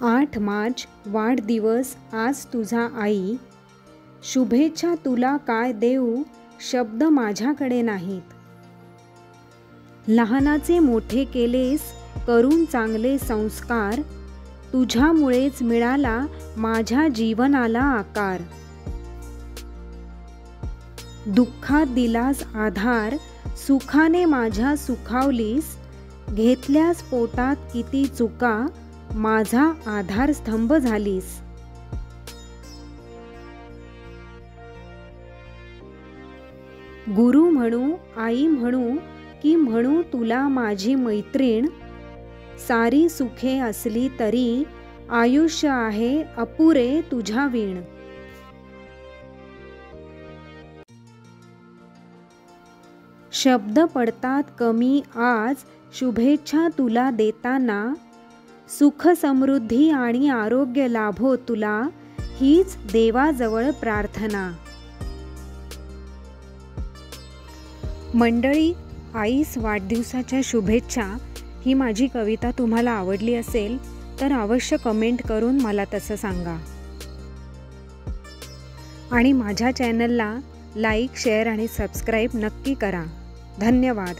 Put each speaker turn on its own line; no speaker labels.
8 मार्च वाढदिवस आज तुझा आई. शुभेच्छा तुला काय देऊ, शब्द माझ्याकडे नाहीत. लहानाचे मोठे केलेस करून चांगले संस्कार, तुझ्यामुळेच मिळाला माझ्या जीवनाला आकार. दुःखात दिलास आधार, सुखाने माझ्या सुखावलीस. घेतल्यास पोटात किती चुका, माझा आधारस्तंभ झालीस. गुरु म्हणू, आई म्हणू, की म्हणू तुला माझी मैत्रीण. सारी सुखे असली तरी आयुष्य आहे अपुरे तुझ्या वीण. शब्द पडतात कमी आज शुभेच्छा तुला देताना. सुख समृद्धी आणि आरोग्य लाभो तुला, हीच देवाजवळ प्रार्थना. मंडळी, आईस वाढदिवसाच्या शुभेच्छा. ही माझी कविता तुम्हाला आवडली असेल तर अवश्य कमेंट करून मला तसं सांगा. आणि माझ्या चॅनलला लाईक, शेअर आणि सबस्क्राईब नक्की करा. धन्यवाद.